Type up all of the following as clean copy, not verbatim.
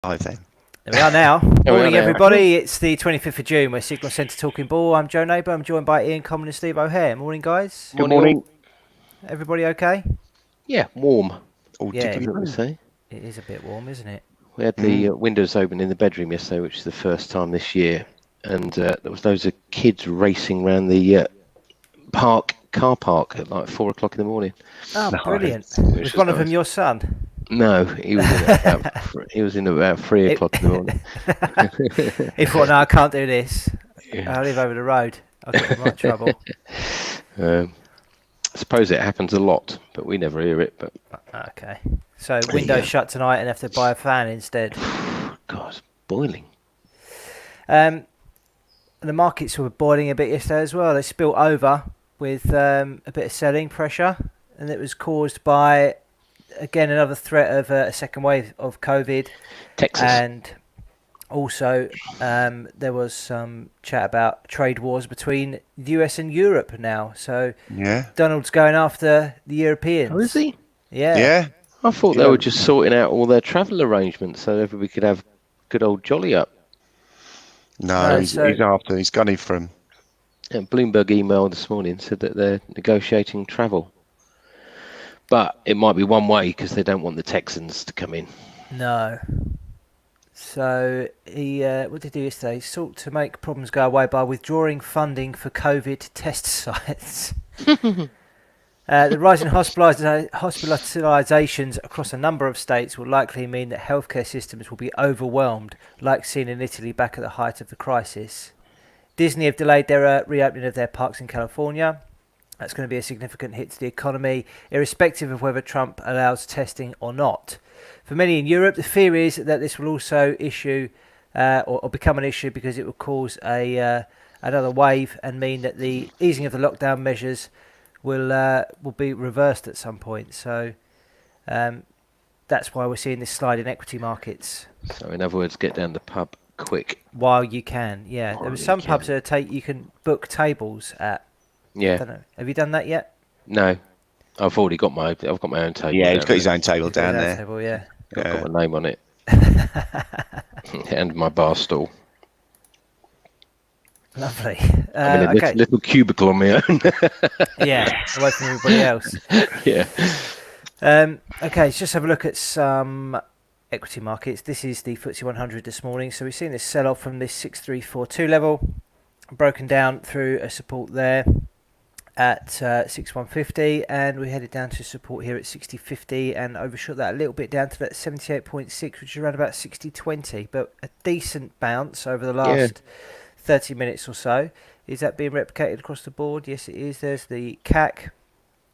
Live then. There we are now. There we are Morning, now. everybody. It's the 25th of June. We're Signal Centre Talking Ball. I'm Joe Neighbour. I'm joined by Ian Common and Steve O'Hare. Morning, guys. Good morning. Everybody okay? Yeah, warm. All Yeah, tickly Let me say. it is a bit warm, isn't it? We had the windows open in the bedroom yesterday, which is the first time this year, and there was loads of kids racing around the car park at like 4 o'clock in the morning. Oh, Nice. brilliant. Which Was was one of them nice. your son? No, he was in about 3 o'clock in the morning. He thought, no, I can't do this. Yeah. I live over the road. I'll get in much trouble. I suppose it happens a lot, but we never hear it. But Okay. So, windows shut tonight and have to buy a fan instead. God, it's boiling. The markets were boiling a bit yesterday as well. They spilt over with a bit of selling pressure, and it was caused by, again, another threat of a second wave of COVID. Texas. And also, there was some chat about trade wars between the US and Europe now. So, Yeah. Donald's going after the Europeans. Oh, is he? Yeah. Yeah. I thought they were just sorting out all their travel arrangements so everybody could have good old jolly up. No, he's after. He's gunning for him. Yeah, Bloomberg email this morning said that they're negotiating travel. But it might be one way because they don't want the Texans to come in. No. So he, what did he do yesterday? He sought to make problems go away by withdrawing funding for COVID test sites. The rising hospitalisations across a number of states will likely mean that healthcare systems will be overwhelmed, like seen in Italy back at the height of the crisis. Disney have delayed their reopening of their parks in California. That's going to be a significant hit to the economy, irrespective of whether Trump allows testing or not. For many in Europe, the fear is that this will also issue or become an issue because it will cause another wave and mean that the easing of the lockdown measures will be reversed at some point. So that's why we're seeing this slide in equity markets. So in other words, get down the pub quick. While you can, yeah. There were some pubs that you can book tables at. Yeah. I don't know. Have you done that yet? No, I've got my own table. Yeah, he's got his own table down there. Table, yeah. I've got my name on it and my bar stool. Lovely. I'm in a Okay. little cubicle on my own. Yeah, away from everybody else. Yeah. Okay, let's just have a look at some equity markets. This is the FTSE 100 this morning. So we've seen this sell off from this 6342 level, broken down through a support there at 6150, and we headed down to support here at 6050 and overshot that a little bit down to that 78.6, which is around about 6020, but a decent bounce over the last 30 minutes or so. Is that being replicated across the board? Yes, it is. There's the CAC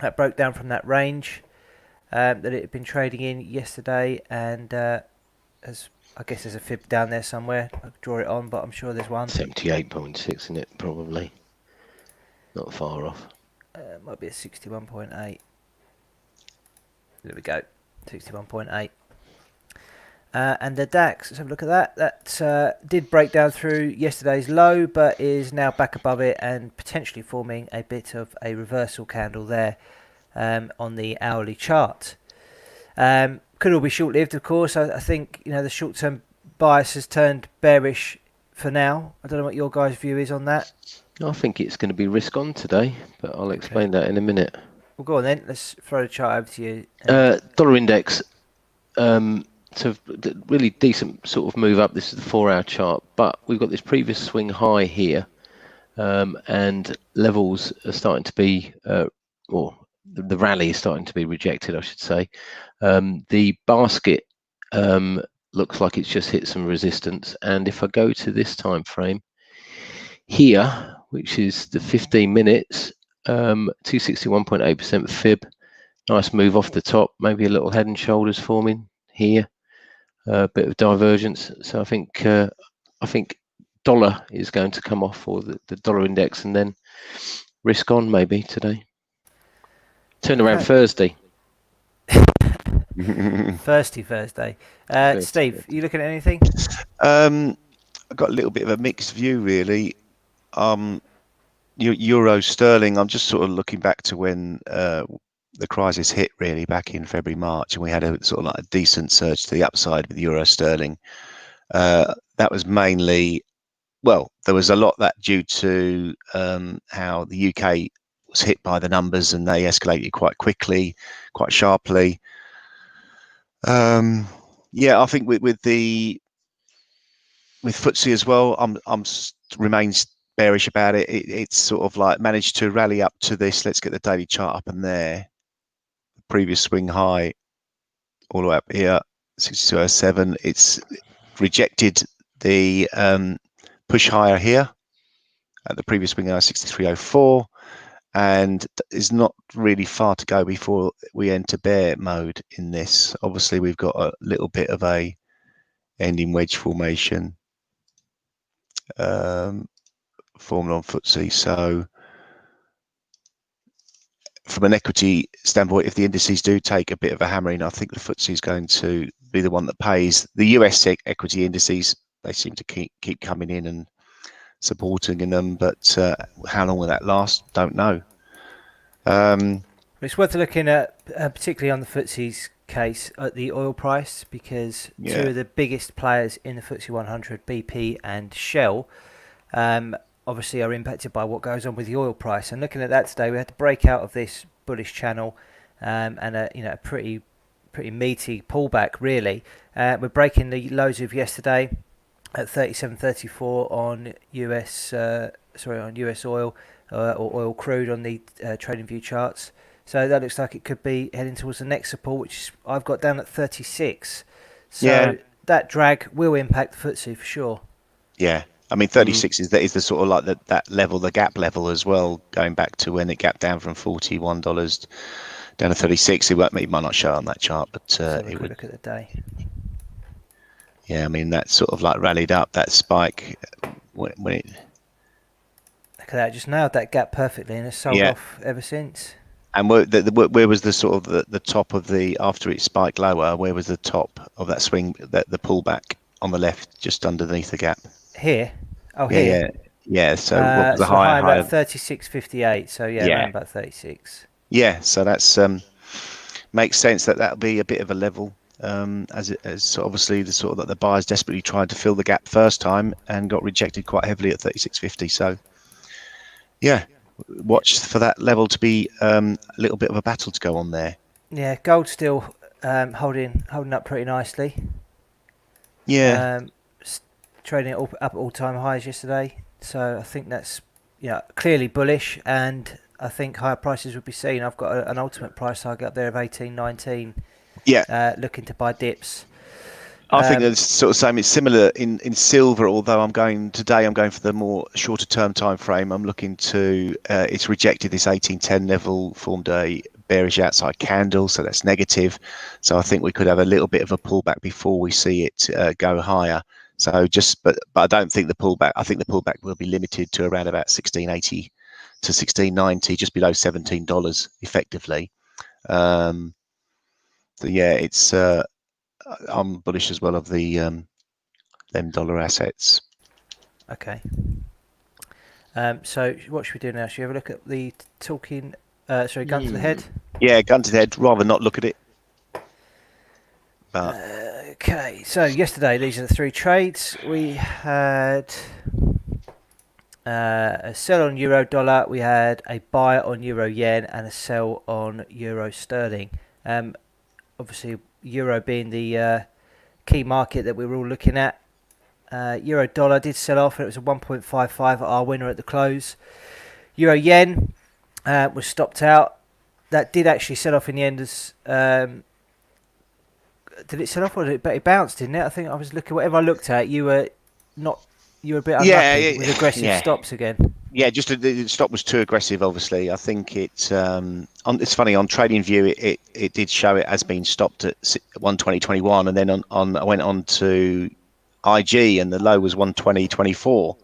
that broke down from that range that it had been trading in yesterday, and as I guess there's a fib down there somewhere. I'll draw it on, but I'm sure there's one. 78.6 in it, probably. Not far off. Might be a 61.8. There we go, 61.8. And the DAX, let's have a look at that. That did break down through yesterday's low, but is now back above it and potentially forming a bit of a reversal candle there on the hourly chart. Could all be short-lived, of course. I think the short-term bias has turned bearish for now. I don't know what your guys' view is on that. I think it's going to be risk on today, but I'll explain that in a minute. Well, go on then. Let's throw the chart over to you. Dollar index, so really decent sort of move up. This is the 4-hour chart, but we've got this previous swing high here, and levels are starting to be, or the rally is starting to be rejected, I should say. The basket looks like it's just hit some resistance, and if I go to this time frame here, which is the 15 minutes, 261.8% fib, nice move off the top, maybe a little head and shoulders forming here, a bit of divergence. So I think dollar is going to come off, or the dollar index, and then risk on maybe today. Turn around Thursday. Thursday. Steve, you looking at anything? I've got a little bit of a mixed view, really. Euro sterling, I'm just sort of looking back to when the crisis hit really back in February, March, and we had a sort of like a decent surge to the upside with euro sterling. That was mainly, well, there was a lot of that due to how the UK was hit by the numbers and they escalated quite quickly, quite sharply. Yeah, I think with FTSE as well, I'm remains bearish about it. It's sort of like managed to rally up to this. Let's get the daily chart up and there. Previous swing high all the way up here, 6207. It's rejected the push higher here at the previous swing high, 6304, and is not really far to go before we enter bear mode in this. Obviously, we've got a little bit of a ending wedge formation formed on FTSE. So from an equity standpoint, if the indices do take a bit of a hammering, I think the FTSE is going to be the one that pays. The US equity indices, they seem to keep coming in and supporting in them, but how long will that last? Don't know. It's worth looking at, particularly on the FTSE's case, at the oil price, because two of the biggest players in the FTSE 100, BP and Shell, obviously are impacted by what goes on with the oil price. And looking at that today, we had to break out of this bullish channel and a pretty meaty pullback really. We're breaking the lows of yesterday at 37.34 on US oil or oil crude on the trading view charts. So that looks like it could be heading towards the next support, which I've got down at 36. So that drag will impact the FTSE for sure. Yeah. I mean, 36 is the sort of like that level, the gap level as well, going back to when it gapped down from $41 down to 36. It might not show on that chart, but it would. Look at the day. Yeah, I mean, that sort of like rallied up, that spike when it. Look at that, just nailed that gap perfectly and has sold off ever since. And where was the sort of the top of the, after it spiked lower, where was the top of that swing, the pullback on the left, just underneath the gap? Here? Oh, yeah, here? Yeah, so what was the high? high? About 36.58, so around about 36. Yeah, so that's makes sense that'll be a bit of a level, as obviously the sort of that the buyers desperately tried to fill the gap first time and got rejected quite heavily at 36.50. So yeah, watch for that level to be a little bit of a battle to go on there. Yeah, gold still holding up pretty nicely. Yeah. Trading up at all-time highs yesterday, so I think that's clearly bullish, and I think higher prices would be seen. I've got an ultimate price target up there of 18.19. Yeah. Looking to buy dips. I think it's sort of same. It's similar in silver, although I'm going for the more shorter term time frame. I'm looking to it's rejected this 1810 level, formed a bearish outside candle, so that's negative. So I think we could have a little bit of a pullback before we see it go higher. So but I don't think the pullback. I think the pullback will be limited to around about 1680 to 1690, just below $17 effectively. So yeah, it's I'm bullish as well of the them dollar assets. Okay. So what should we do now? Should we have a look at the gun to the head? Yeah, gun to the head. Rather not look at it. But okay, so yesterday these are the three trades. We had a sell on euro dollar, we had a buy on euro yen, and a sell on euro sterling. Obviously, euro being the key market that we were all looking at. Euro dollar did sell off, and it was a 1.55 our winner at the close. Euro yen was stopped out. That did actually sell off in the end as. Did it sell off, or did it bounced, didn't it? I think I was looking. Whatever I looked at, you were a bit unlucky with aggressive stops again. Yeah, just the stop was too aggressive. Obviously, I think it's funny on TradingView. It did show it as being stopped at 120.21, and then I went on to IG, and the low was 120.24.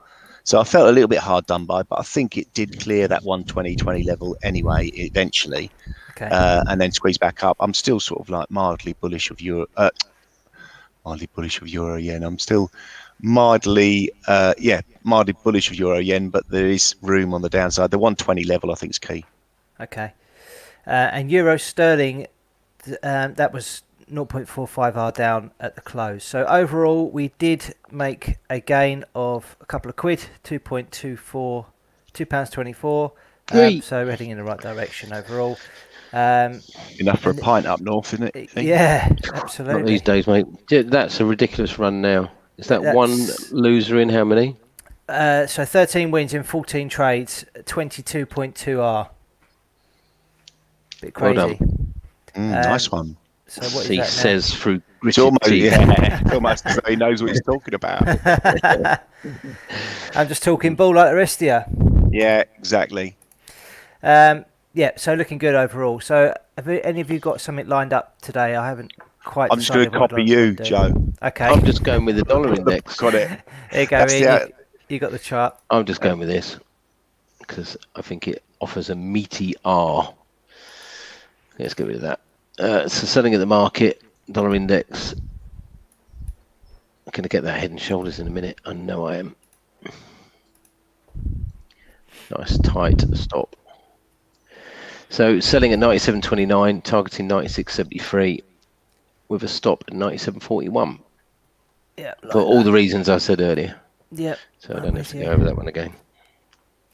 So I felt a little bit hard done by, but I think it did clear that 120.20 level anyway eventually. Okay. And then squeeze back up. I'm still sort of like mildly bullish of euro yen. I'm still mildly bullish of euro yen, but there is room on the downside. The 120 level I think is key. Okay. And euro sterling, that was 0.45R down at the close. So overall, we did make a gain of a couple of quid, 2.24, £2.24. So we're heading in the right direction overall. Enough for a pint up north, isn't it? Yeah, absolutely. Not these days, mate. That's a ridiculous run now. Is that one loser in how many? So 13 wins in 14 trades, 22.2R. Bit crazy. Well done. Nice one. So what is he that says now? through It's gritted almost, teeth. it's almost as though he knows what he's talking about. I'm just talking ball like the rest of you. Yeah, exactly. Yeah, so looking good overall. So have any of you got something lined up today? I haven't quite I'm just going to decided what copy I'd you, like to do. Joe. Okay. I'm just going with the dollar index. Got it. There you go, That's Ian. You got the chart. I'm just going with this because I think it offers a meaty R. Let's get rid of that. So selling at the market, dollar index. I'm going to get that head and shoulders in a minute. I know I am. Nice tight stop. So selling at 97.29, targeting 96.73 with a stop at 97.41 Yeah. for all the reasons I said earlier. Yep. So I don't have to go over that one again.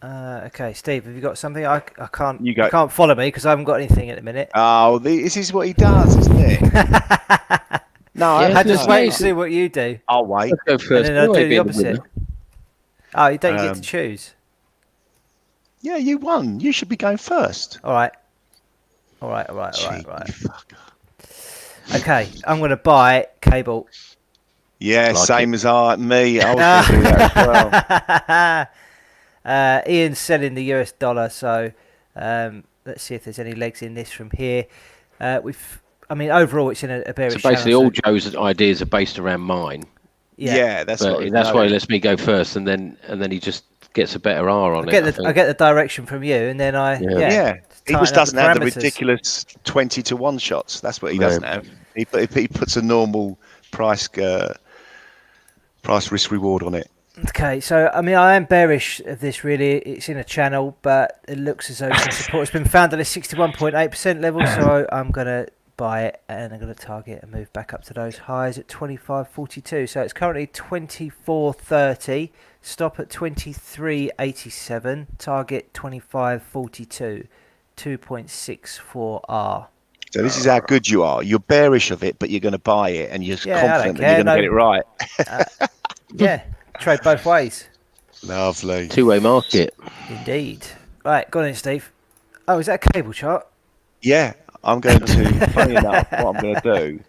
Okay, Steve, have you got something? I can't. You go. You can't follow me because I haven't got anything at the minute. Oh, this is what he does, isn't it? No, Yeah, I just no, wait no. to see what you do, I'll wait. Let's go and first. then I'll do Anyway, the being opposite. winner. Oh, you don't get to choose. Yeah, you won. You should be going first. All right. Right. You fucker. Okay, I'm going to buy cable. Yeah, Like same it. as me. I was going to do that as well. Ian's selling the US dollar, so let's see if there's any legs in this from here. Overall, it's in a bearish So basically, channel, all Joe's ideas are based around mine. Yeah, that's what That's why he lets me go first, and then he just gets a better R on it. I get the direction from you, and then Yeah. He tighten just up doesn't have the parameters. ridiculous 20-1 shots. That's what he No. doesn't have. He puts a normal price risk reward on it. Okay, so I am bearish of this. Really, it's in a channel, but it looks as though some support has been found at a 61.8% level. So I'm gonna buy it, and I'm gonna target and move back up to those highs at 25.42. So it's currently 24.30. Stop at 23.87. Target 25.42. 2.64R. So this is how good you are. You're bearish of it, but you're going to buy it, and you're confident that you're going to get it right. Yeah, trade both ways. Lovely. Two-way market. Indeed. Right, go on in, Steve. Oh, is that a cable chart? Yeah, I'm going to. Funny enough, what I'm going to do,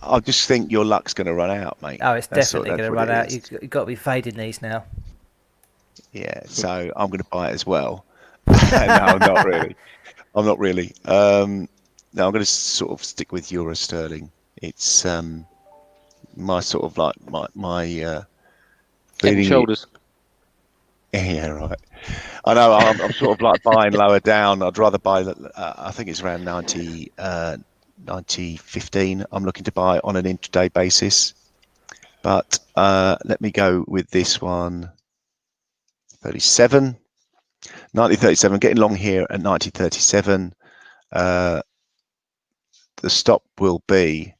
I just think your luck's going to run out, mate. Oh, it's definitely going to run out. Is. You've got to be fading these now. Yeah, so I'm going to buy it as well. No, I'm not really. No, I'm going to sort of stick with euro sterling. It's my sort of like my Head and shoulders. Yeah, right. I know. I'm sort of like buying lower down. I'd rather buy. I think it's around 90.15. I'm looking to buy on an intraday basis, but let me go with this one. 37. 90.37. Getting long here at 90.37. The stop will be.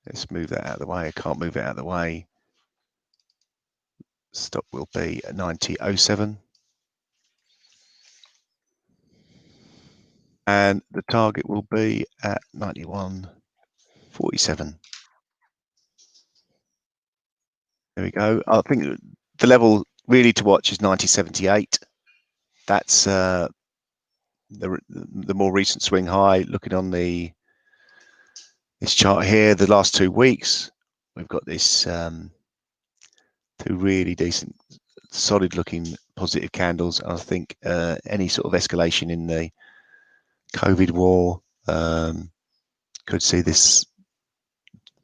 Let's move that out of the way. I can't move it out of the way. Stop will be at 90.07. And the target will be at 91.47. There we go. I think the level really to watch is 90.78. That's the more recent swing high. Looking on this chart here, the last 2 weeks, we've got this two really decent, solid-looking positive candles. I think any sort of escalation in the COVID war could see this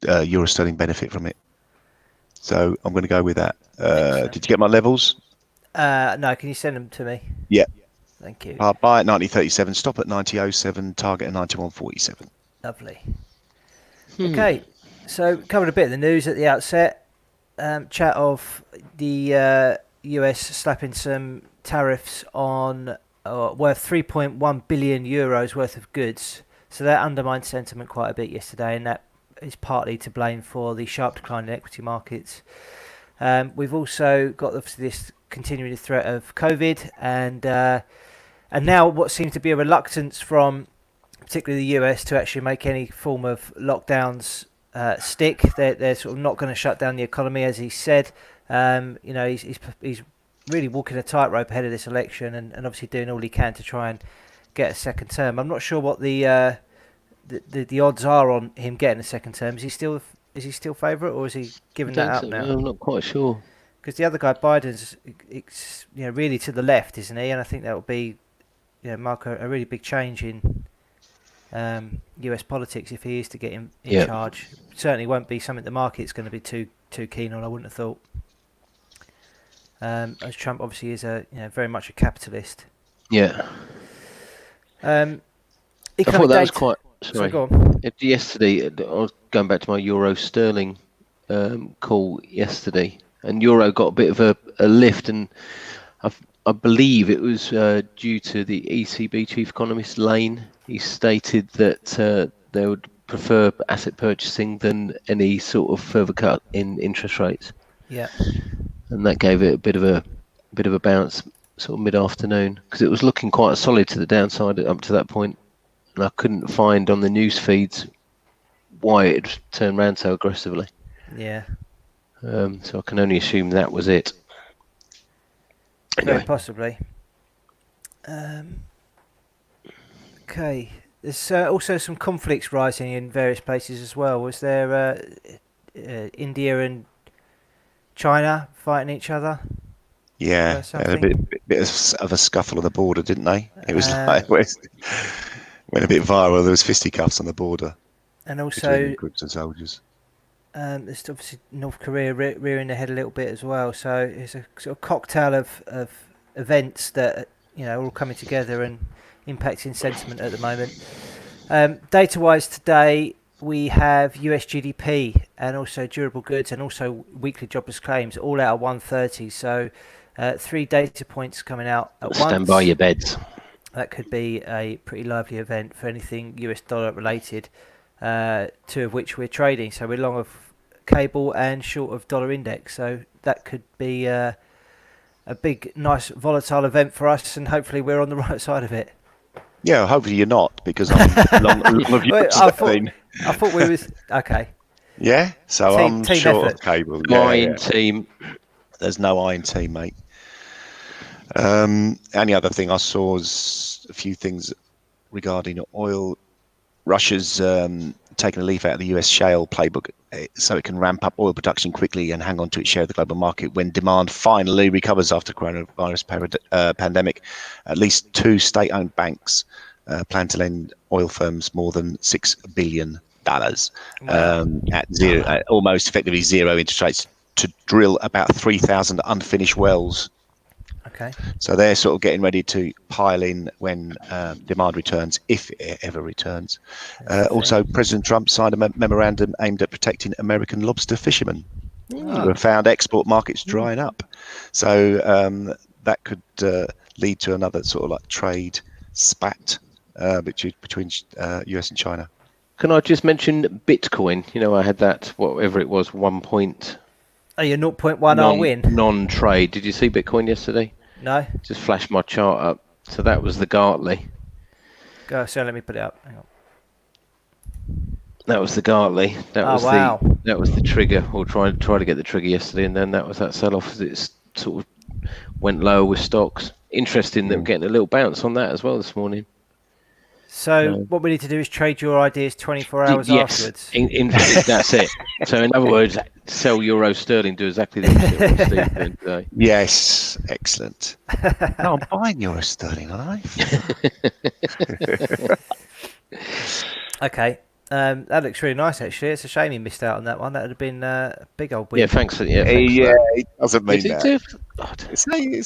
euro sterling benefit from it. So I'm going to go with that. Did you get my levels? No, can you send them to me? Yeah. Thank you. Buy at 90.37, stop at 90.07, target at 91.47. Lovely. Okay, so covered a bit of the news at the outset. Chat of the US slapping some tariffs on worth 3.1 billion euros worth of goods. So that undermined sentiment quite a bit yesterday, and that is partly to blame for the sharp decline in equity markets. We've also got obviously this continuing threat of COVID, and now what seems to be a reluctance from particularly the US to actually make any form of lockdowns stick. They're sort of not going to shut down the economy, as he said. He's really walking a tightrope ahead of this election, and obviously doing all he can to try and get a second term. I'm not sure what the odds are on him getting a second term. Is he still favourite, or is he giving that up now? I'm not quite sure. Because the other guy, Biden's, really to the left, isn't he? And I think that will be, mark a really big change in US politics if he is to get in charge. Certainly won't be something the market's going to be too keen on, I wouldn't have thought. As Trump obviously is very much a capitalist. Yeah. I thought that was quite. Sorry. Go on. Yesterday, I was going back to my Euro Sterling call yesterday, and Euro got a bit of a lift, and I believe it was due to the ECB chief economist Lane. He stated that they would prefer asset purchasing than any sort of further cut in interest rates. Yeah. And that gave it a bit of a bounce, sort of mid-afternoon, because it was looking quite solid to the downside up to that point, and I couldn't find on the news feeds why it turned around so aggressively. Yeah. So I can only assume that was it. Anyway. Very possibly. Okay. There's also some conflicts rising in various places as well. Was there India and China fighting each other? Yeah, they had a bit of a scuffle on the border, didn't they? It was went a bit viral. There was fisticuffs on the border, and also groups of soldiers. There's obviously North Korea rearing their head a little bit as well. So it's a sort of cocktail of events that are all coming together and impacting sentiment at the moment. Data-wise today, we have US GDP and also durable goods and also weekly jobless claims all out at 130. So 3 data points coming out at once. Stand by your beds. That could be a pretty lively event for anything US dollar related, two of which we're trading. So we're long of cable and short of dollar index. So that could be a big, nice, volatile event for us, and hopefully we're on the right side of it. Yeah, hopefully you're not, because I'm long of your I thought we was okay. Yeah, so I'm team short effort. of cable. Iron team. There's no iron team, mate. Any other thing I saw was a few things regarding oil. Russia's taken a leaf out of the US shale playbook so it can ramp up oil production quickly and hang on to its share of the global market when demand finally recovers after coronavirus pandemic. At least 2 state-owned banks plan to lend oil firms more than $6 billion at zero, almost effectively zero interest rates to drill about 3,000 unfinished wells. Okay. So they're sort of getting ready to pile in when demand returns, if it ever returns. Also, President Trump signed a memorandum aimed at protecting American lobster fishermen who have found export markets drying up. So that could lead to another sort of like trade spat between US and China. Can I just mention Bitcoin? I had that, whatever it was, 1 point. Oh, your 0.1 win. Non-trade. Did you see Bitcoin yesterday? No. Just flashed my chart up. So that was the Gartley. Go. So let me put it up. Hang on. That was the Gartley. That was the trigger. Or try to get the trigger yesterday, and then that was that sell-off as it sort of went lower with stocks. Interesting that we're getting a little bounce on that as well this morning. So what we need to do is trade your ideas 24 hours afterwards. That's it. So in other words, sell Euro Sterling, do exactly the opposite of Steve doing today. Yes, excellent. No, I'm buying Euro Sterling, aren't I? Okay. That looks really nice, actually. It's a shame he missed out on that one. That would have been a big old win. Yeah, thanks for it doesn't mean that.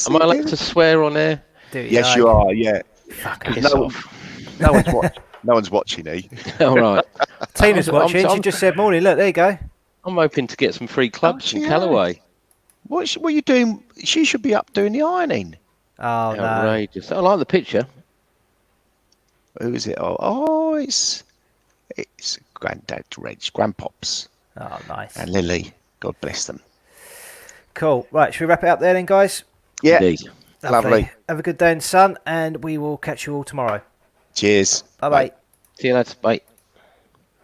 Am I allowed to swear on air? Yes, you are, yeah. No one's watching, eh? All right. Tina's watching. She just said morning. Look, there you go. I'm hoping to get some free clubs from Callaway. What are you doing? She should be up doing the ironing. Oh no. Outrageous. I like the picture. Who is it? Oh, it's Grandad Reg, Grandpops, Oh, nice. and Lily. God bless them. Cool. Right, should we wrap it up there then, guys? Yeah, Indeed. lovely. Have a good day in the sun, and we will catch you all tomorrow. Cheers. Bye bye. See you later. Bye.